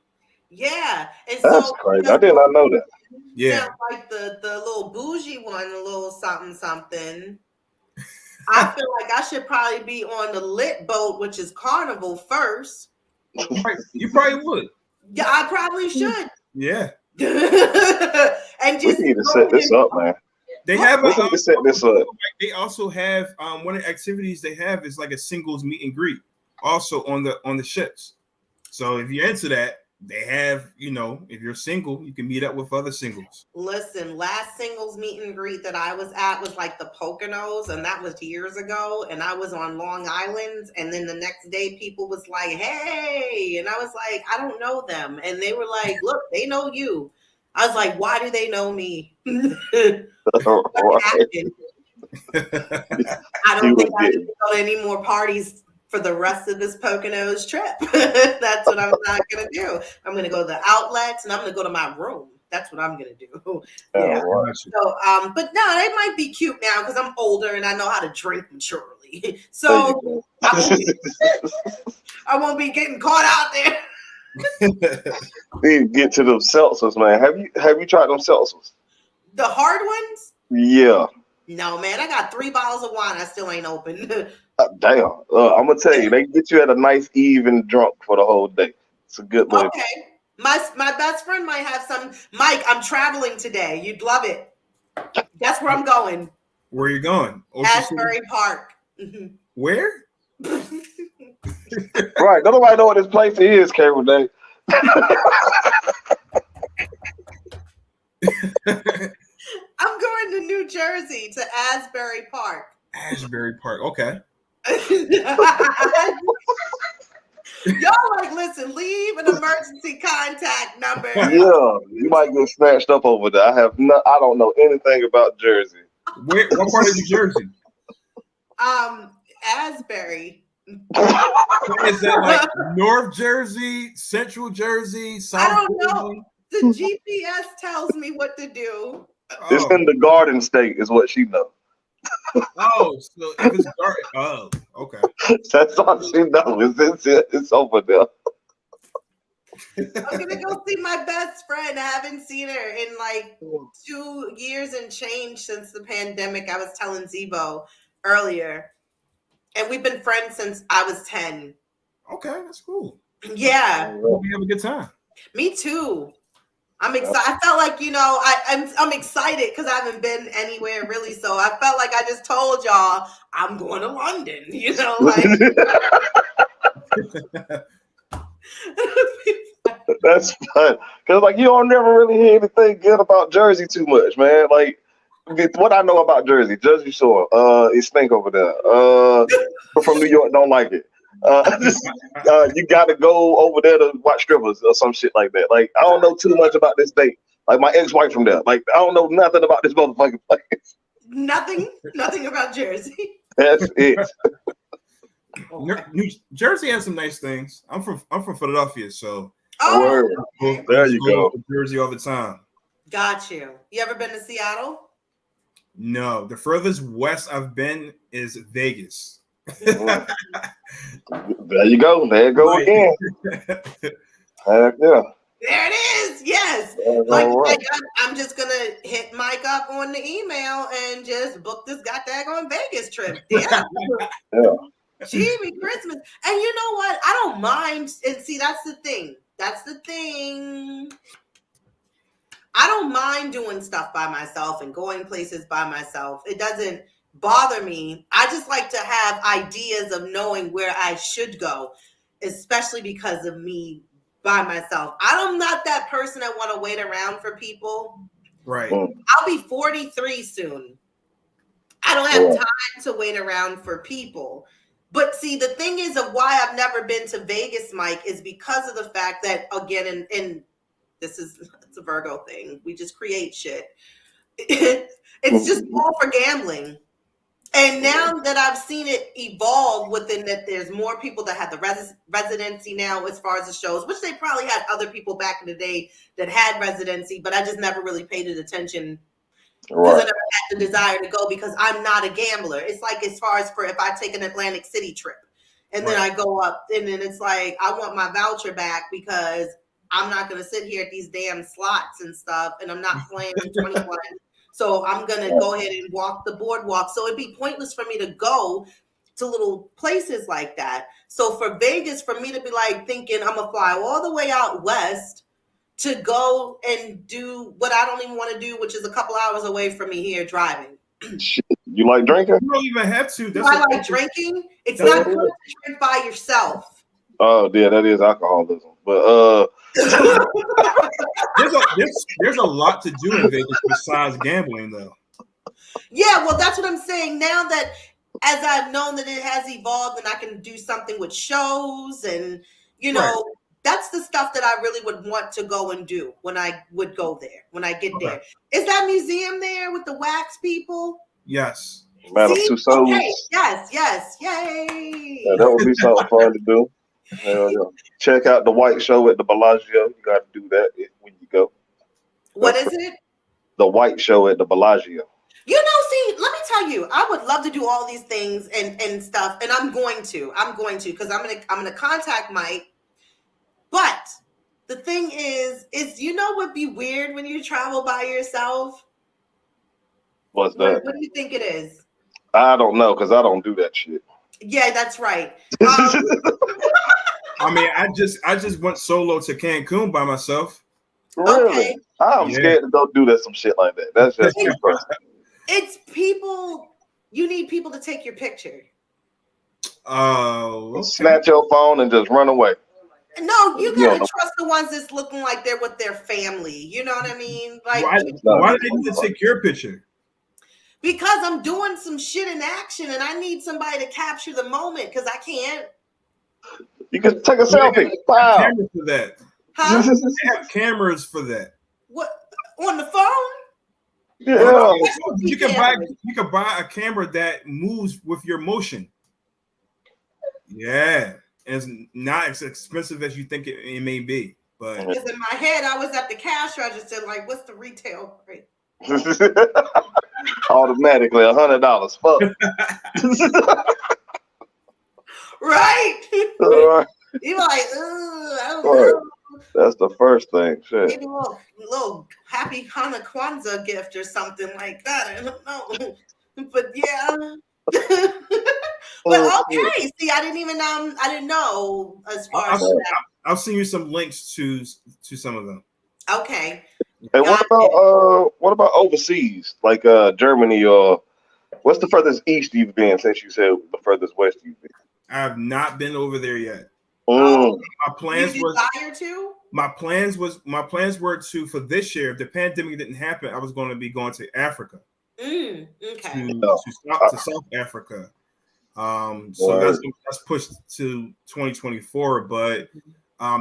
Yeah, and that's crazy. I did not know that. Yeah, like the little bougie one, a little something. I feel like I should probably be on the lit boat, which is Carnival first. You probably would. Yeah, I probably should. Yeah. And just we need to set this up, man. They have we need to set this up. They also have one of the activities they have is like a singles meet and greet, also on the ships. So if you're into that, they have, if you're single, you can meet up with other singles. Listen, last singles meet and greet that I was at was like the Poconos, and that was years ago. And I was on Long Island, and then the next day people was like, "Hey," and I was like, "I don't know them," and they were like, "Look, they know you." I was like, "Why do they know me?" I don't think I can go to any more parties for the rest of this Poconos trip. That's what I'm not going to do. I'm going to go to the outlets and I'm going to go to my room. That's what I'm going to do. Yeah. So, but no, they might be cute now because I'm older and I know how to drink maturely. So I won't be getting caught out there. We get to them seltzers, man. Have you tried them seltzers? The hard ones? Yeah. No, man, I got 3 bottles of wine. I still ain't open. Damn. I'm gonna tell you, they get you at a nice even drunk for the whole day. It's a good little. Okay. My best friend might have some. Mike, I'm traveling today. You'd love it. Guess where I'm going? Where are you going? Ocean City? Asbury Park. Where? Right. Nobody know what this place is, Carol Day. I'm going to New Jersey to Asbury Park. Asbury Park. Okay. Y'all like, listen, leave an emergency contact number. Yeah, you might get snatched up over there. I don't know anything about Jersey. What part of New Jersey? Asbury. Is that like North Jersey, Central Jersey, South I don't know. Jersey? The GPS tells me what to do. It's in the Garden State, is what she knows. Oh, so if it's dark. Oh, okay. That's all she knows. It's over there. I'm gonna go see my best friend. I haven't seen her in like 2 years and change since the pandemic. I was telling Zebo earlier. And we've been friends since I was 10. Okay, that's cool. Yeah. Hope you have a good time. Me too. I'm excited. I felt like, I'm excited because I haven't been anywhere really. So I felt like I just told y'all I'm going to London, That's fun. Because, like, you don't never really hear anything good about Jersey too much, man. Like, what I know about Jersey Shore, it stink over there. People from New York don't like it. You got to go over there to watch strippers or some shit like that. Like, I don't know too much about this state. Like, my ex-wife from there. Like, I don't know nothing about this motherfucking place. Nothing about Jersey. That's it. New Jersey has some nice things. I'm from Philadelphia, so There you go. To Jersey all the time. Got you. You ever been to Seattle? No, the furthest west I've been is Vegas. There you go. There you go again. Heck yeah. There it is. Yes. I'm just gonna hit Mike up on the email and just book this goddamn Vegas trip. Yeah. Yeah. Jimmy Christmas. And you know what? I don't mind. And see, that's the thing. I don't mind doing stuff by myself and going places by myself. It doesn't bother me. I just like to have ideas of knowing where I should go, especially because of me by myself. I'm not that person that want to wait around for people. Right. I'll be 43 soon. I don't have time to wait around for people. But see, the thing is of why I've never been to Vegas, Mike, is because of the fact that, again, and it's a Virgo thing. We just create shit. It's just all for gambling. And now that I've seen it evolve within that, there's more people that have the residency now as far as the shows, which they probably had other people back in the day that had residency, but I just never really paid it attention because I never had the desire to go because I'm not a gambler. It's like as far as for if I take an Atlantic City trip and then I go up and then it's like I want my voucher back because I'm not going to sit here at these damn slots and stuff and I'm not playing 21. So I'm going to go ahead and walk the boardwalk. So it'd be pointless for me to go to little places like that. So for Vegas, for me to be like thinking I'm going to fly all the way out west to go and do what I don't even want to do, which is a couple hours away from me here driving. You like drinking? You don't even have to. Do I like drinking? It's not good to drink by yourself. Oh, yeah, that is alcoholism. But there's a lot to do in Vegas besides gambling, though. Yeah, well, that's what I'm saying. Now that as I've known that it has evolved and I can do something with shows and, that's the stuff that I really would want to go and do when I would go there, when I get there. Is that museum there with the wax people? Yes. Madame Tussauds. Okay. Yes. Yay. Yeah, that would be something fun to do. Check out the White Show at the Bellagio. You got to do that when you go. What is it? The White Show at the Bellagio. See, let me tell you, I would love to do all these things and stuff, and I'm going to because I'm gonna contact Mike. But the thing is would be weird when you travel by yourself? What's that? What do you think it is? I don't know because I don't do that shit. Yeah, that's right. I mean, I just went solo to Cancun by myself. Really? Okay. I'm Yeah. scared to go do that some shit like that. That's just too personal. It's people. You need people to take your picture. Oh, okay. Snatch your phone and just run away. No, you You gotta know, trust the ones that's looking like they're with their family. You know what I mean? Like, Why did they need to take your picture? because I'm doing some shit in action and I need somebody to capture the moment because I can't. You can take a They have selfie. Wow. cameras for that. Huh? They have cameras for that. What on the phone? Yeah. You can buy a camera that moves with your motion. Yeah, it's not as expensive as you think it may be, but Because in my head, I was at the cash register, like, what's the retail rate? Automatically $100. Fuck. Right? You're like, I don't know. That's the first thing. Shit. Maybe a little happy Kwanzaa gift or something like that. I don't know. But yeah. But okay. See, I didn't know as far as that. I'll send you some links to some of them. Okay. And what about overseas, like Germany, or what's the furthest east you've been since you said the furthest west you've been? I have not been over there yet. Mm. My plans you desire to? My plans were to, for this year, if the pandemic didn't happen, I was going to be going to Africa. Okay. To South Africa. So that's pushed to 2024. But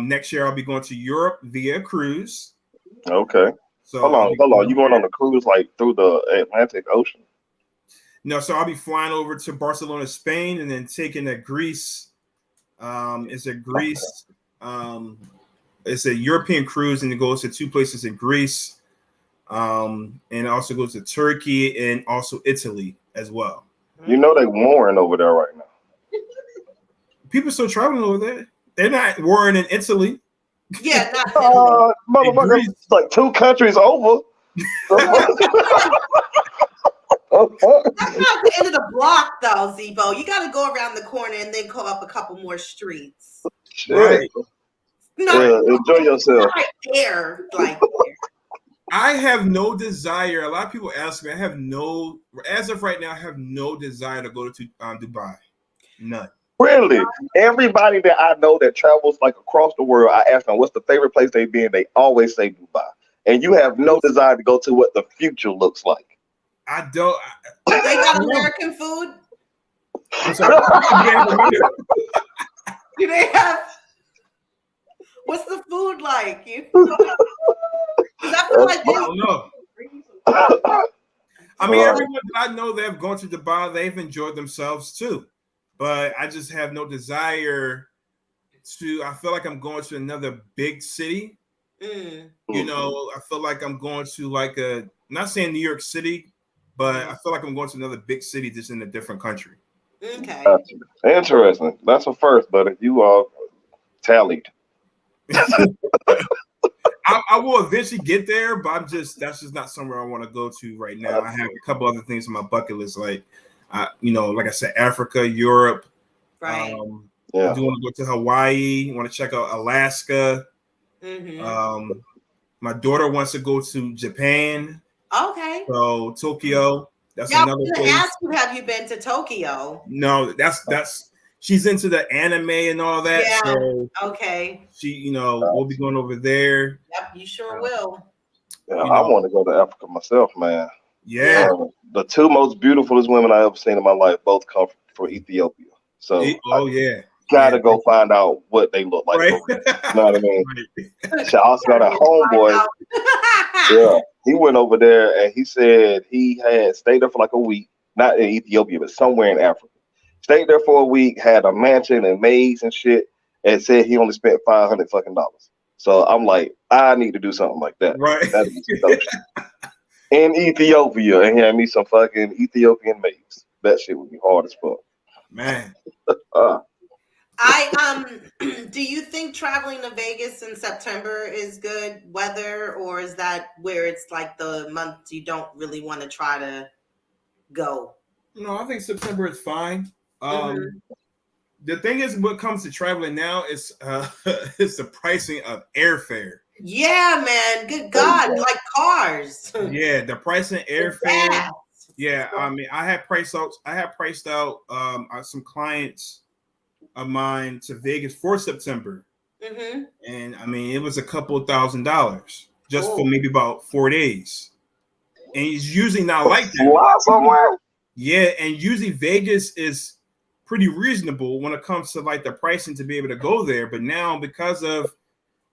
next year I'll be going to Europe via cruise. Okay. So hold on. You going on a cruise like through the Atlantic Ocean? No, so I'll be flying over to Barcelona, Spain, and then taking a Greece. It's a Greece. It's a European cruise, and it goes to two places in Greece. And it also goes to Turkey and also Italy as well. You know they warring over there right now. People still traveling over there. They're not warring in Italy. Yeah, not Italy. Motherfucker, like 2 countries over. That's not the end of the block, though, Zebo. You got to go around the corner and then go up a couple more streets. Shit. Right. Enjoy yourself. Right there, like. I have no desire. A lot of people ask me. As of right now, I have no desire to go to Dubai. None. Really? Everybody that I know that travels like across the world, I ask them what's the favorite place they've been. They always say Dubai. And you have no desire to go to what the future looks like. I don't. They got American food? I'm sorry. Do they have? What's the food like? I feel like I don't know. I mean, everyone that I know that have gone to Dubai, they've enjoyed themselves too. But I just have no desire to. I feel like I'm going to another big city. You know, I feel like I'm going to not saying New York City, but I feel like I'm going to another big city just in a different country. Okay. Interesting. That's a first, but you all tallied. I will eventually get there, but that's just not somewhere I want to go to right now. I have a couple other things on my bucket list, like like I said, Africa, Europe. Right. Yeah. I do want to go to Hawaii. Want to check out Alaska. My daughter wants to go to Japan. Okay. So Tokyo. That's another place. Ask you, have you been to Tokyo? No, that's she's into the anime and all that. Yeah. So okay. She, we'll be going over there. Yep, you sure will. Yeah, I want to go to Africa myself, man. Yeah. The 2 most beautifulest women I ever seen in my life both come from Ethiopia. So gotta go find out what they look like. Right. You know what I mean? Right. I also got a homeboy. Yeah, he went over there and he said he had stayed there for like a week, not in Ethiopia, but somewhere in Africa. Stayed there for a week, had a mansion and maids and shit, and said he only spent $500 fucking dollars. So I'm like, I need to do something like that. Right. That'd be some dope shit. In Ethiopia, and he had me some fucking Ethiopian maids. That shit would be hard as fuck. Man. Do you think traveling to Vegas in September is good weather, or is that where it's like the month you don't really want to try to go? No, I think September is fine. The thing is, what comes to traveling now is is the pricing of airfare. Yeah, man. Good God, like cars. Yeah, the price of airfare. Yeah, I mean, I had priced out some clients of mine to Vegas for September, and I mean, it was a couple of $1,000s just for maybe about 4 days, and it's usually not like that. Fly somewhere? Yeah, and usually Vegas is pretty reasonable when it comes to like the pricing to be able to go there, but now because of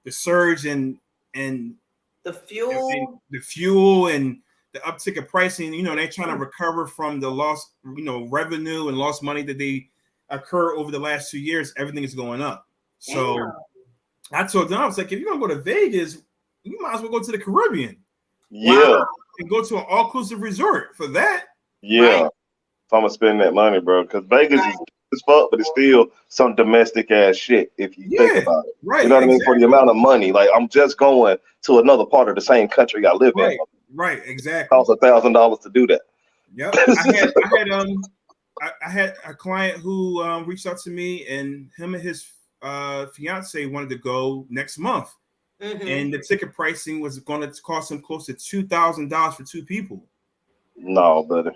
the surge and the fuel and the uptick of pricing, you know, they're trying to recover from the lost, you know, revenue and lost money that they occur over the last 2 years. Everything is going up. So I told them, I was like, if you're gonna go to Vegas, you might as well go to the Caribbean. Yeah. And go to an all-inclusive resort for that. Yeah. Right? So I'm gonna spend that money, bro, because Vegas is as fuck, but it's still some domestic ass shit if you think about it. Right. You know what I mean? For the amount of money, like I'm just going to another part of the same country I live in. Right, exactly. It costs $1,000 to do that. Yep. I had a client who reached out to me, and him and his fiance wanted to go next month, and the ticket pricing was going to cost him close to $2,000 for 2 people. No, buddy.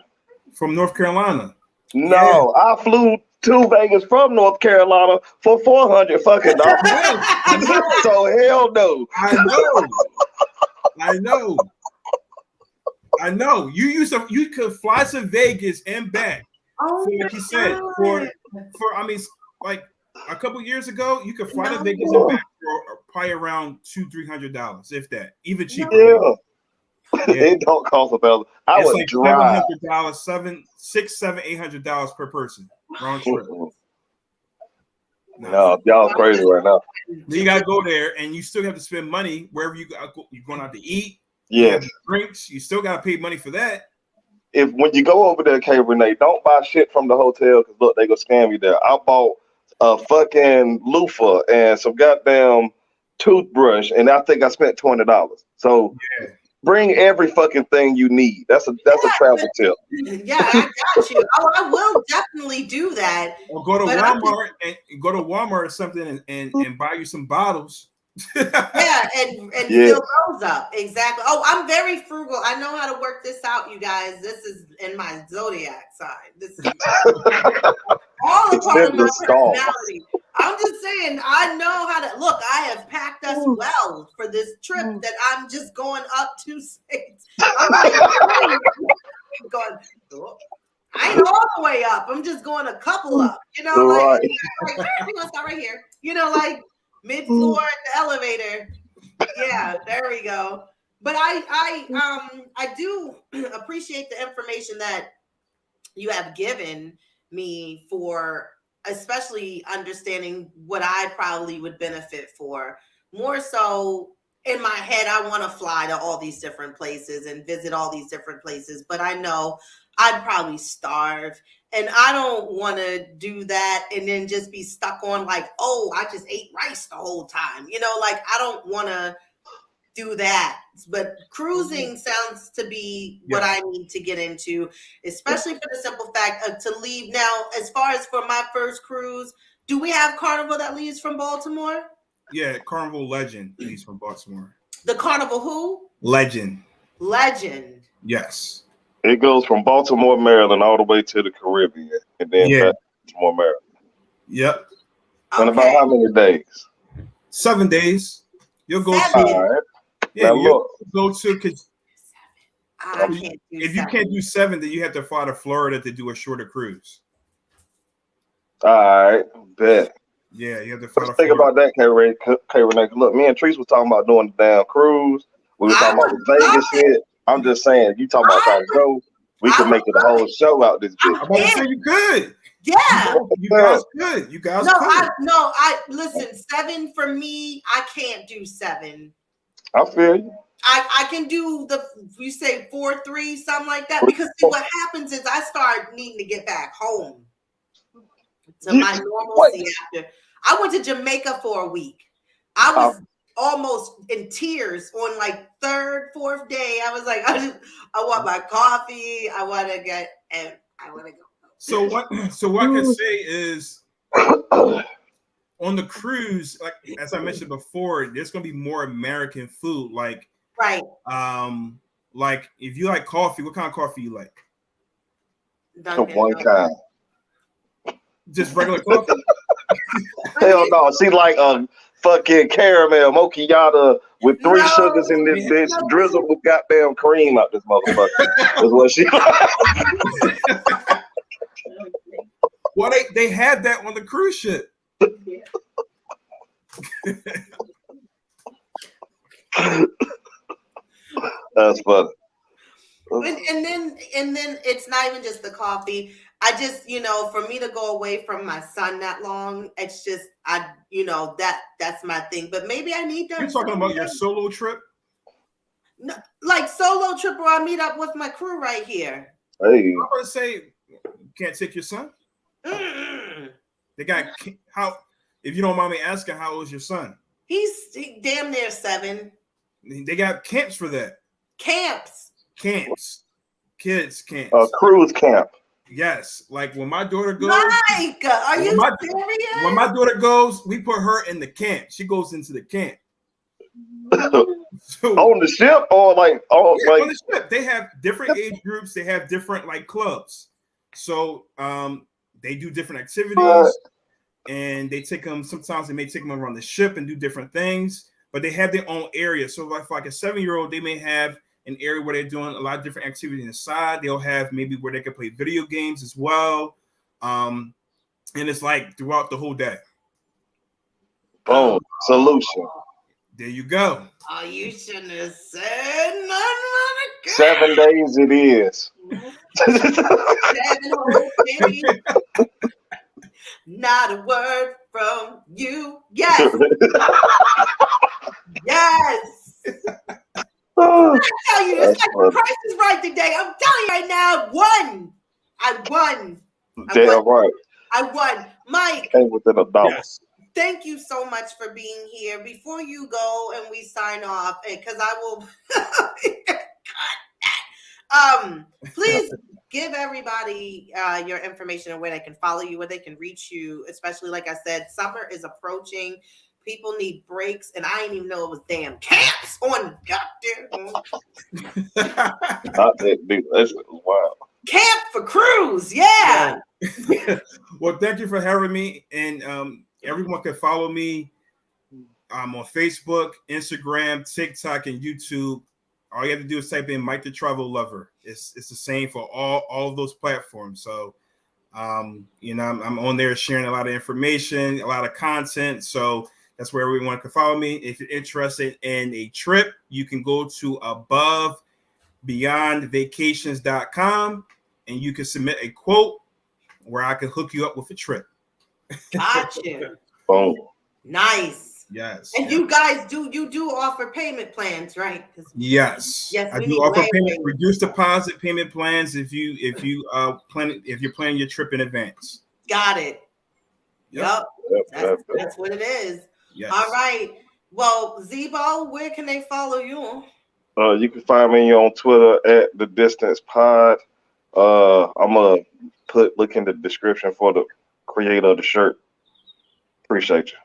From North Carolina. No, I flew to Vegas from North Carolina for $400 fucking dollars. So hell no. I know. You could fly to Vegas and back. Like you said, for I mean, like a couple years ago, you could fly to Vegas and back for probably around $200-$300, if that, even cheaper. Yeah. It don't cost $1,000. I would like drive $700, $800 per person round trip. No, y'all crazy right now. You gotta go there, and you still have to spend money wherever you go. You're going out to eat. Yes. Drinks. You still gotta pay money for that. When you go over there, Rene, don't buy shit from the hotel because look, they gonna scam you there. I bought a fucking loofah and some goddamn toothbrush, and I think I spent $20. So bring every fucking thing you need. That's a travel tip. Yeah, I got you. I will definitely do that. Or go to Walmart or something and buy you some bottles. and fill those up. Exactly. Oh, I'm very frugal. I know how to work this out, you guys. This is in my zodiac sign. This is all a part of my personality. I'm just saying, I know how to look. I have packed us well for this trip that I'm just going up 2 states. I'm like, going, I ain't all the way up. I'm just going a couple up. You know, like we're gonna start right here. You know, like mid-floor at the elevator. Yeah, there we go. But I do appreciate the information that you have given me for especially understanding what I probably would benefit for. More so in my head, I want to fly to all these different places and visit all these different places, but I know I'd probably starve. And I don't want to do that and then just be stuck on like, oh, I just ate rice the whole time. You know, like I don't want to do that. But cruising sounds to be what I need to get into, especially for the simple fact of to leave. Now, as far as for my first cruise, do we have Carnival that leaves from Baltimore? Yeah, Carnival Legend leaves from Baltimore. The Carnival who? Legend. Yes. It goes from Baltimore, Maryland, all the way to the Caribbean, and then back to Baltimore, Maryland. Yep. And about how many days? 7 days. You'll go to. All right. Yeah, now you'll go to because if you can't do 7, then you have to fly to Florida to do a shorter cruise. All right, bet. Yeah, you have to fly. Let's think about that, Rene. Look, me and Treese was talking about doing the damn cruise. We were talking about the Vegas shit. I'm just saying, you talking about trying to go, we could make it a whole show out this bitch. I'm about to say you could. Yeah. You guys could. You guys could. I listen, 7 for me, I can't do 7. I feel you. I can do you say 4-3, something like that. Because see, what happens is I start needing to get back home to my normalcy after. I went to Jamaica for a week. I was almost in tears on like third, fourth day. I was like, I want my coffee. I want to go. So what I can say is on the cruise, like as I mentioned before, there's gonna be more American food. Like like if you like coffee, what kind of coffee you like? Dunkin', one kind. Just regular coffee? Hell no. She like a fucking caramel mochiata with 3 sugars in this bitch, drizzled with goddamn cream out this motherfucker. Is what she like. Well, they had that on the cruise ship. That's funny. And then it's not even just the coffee. I just, for me to go away from my son that long, it's just that's my thing. But maybe I need to. You're talking about your solo trip? No, like solo trip where I meet up with my crew right here. Hey. I'm gonna say you can't take your son. They got how? If you don't mind me asking, how old is your son? He's damn near 7. They got camps for that. Camps. Kids camps. Cruise camp. Yes, like when my daughter goes. Mike, are you serious? When my daughter goes, we put her in the camp. She goes into the camp. So, on the ship or like on the ship, they have different age groups. They have different like clubs. So they do different activities, and they take them. Sometimes they may take them around the ship and do different things. But they have their own area. So like a 7-year-old, they may have an area where they're doing a lot of different activities inside. They'll have maybe where they can play video games as well. And it's like throughout the whole day. Boom. Solution. There you go. Oh, you shouldn't have said nothing. 7 days it is. 7 whole days. Not a word from you. Yes. Yes. I tell you, it's like the price is right today. I'm telling you right now, I won. Damn right. I won. Mike. Came within $1. Yes. Thank you so much for being here. Before you go and we sign off, because I will please give everybody your information and where they can follow you, where they can reach you, especially like I said, summer is approaching. People need breaks, and I didn't even know it was damn camps on goddamn. That's wild. Camp for cruise, yeah. Well, thank you for having me, and everyone can follow me. I'm on Facebook, Instagram, TikTok, and YouTube. All you have to do is type in Mike the Travel Lover. It's the same for all of those platforms. So, I'm on there sharing a lot of information, a lot of content. So that's where everyone can follow me. If you're interested in a trip, you can go to abovebeyondvacations.com and you can submit a quote where I can hook you up with a trip. Gotcha. Boom. Nice. Yes. And you guys do offer payment plans, right? Yes. I do offer reduced deposit payment plans if you're planning your trip in advance. Got it. Yep. That's what it is. Yes. All right. Well, Zebo, where can they follow you? You can find me on Twitter at The Distance Pod. I'm gonna look in the description for the creator of the shirt. Appreciate you.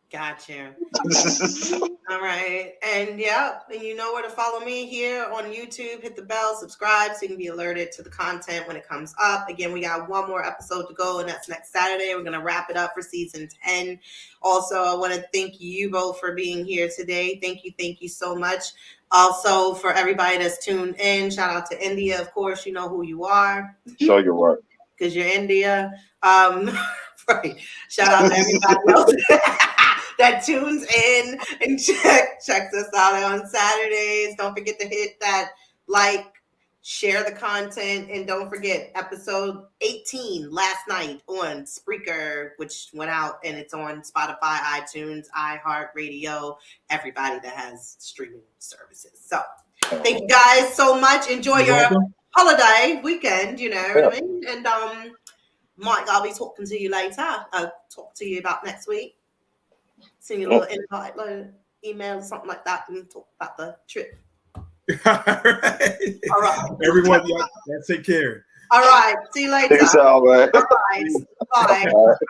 Gotcha. All right. And you know where to follow me here on YouTube. Hit the bell, subscribe so you can be alerted to the content when it comes up. Again, we got one more episode to go, and that's next Saturday. We're going to wrap it up for season 10. Also, I want to thank you both for being here today. Thank you so much. Also, for everybody that's tuned in, shout out to India. Of course, you know who you are. Show your work. Because you're India. Right. Shout out to everybody else that tunes in and checks us out on Saturdays. Don't forget to hit that like, share the content, and don't forget episode 18 last night on Spreaker, which went out, and it's on Spotify, iTunes, iHeartRadio, everybody that has streaming services. So thank you guys so much. Enjoy your holiday weekend, you know what I mean? And Mike, I'll be talking to you later. I'll talk to you about next week. Send you a little invite later. email or something like that and talk about the trip. All right. All right. Everyone, y'all take care. All right. See you later. Peace out, man. All right. Bye.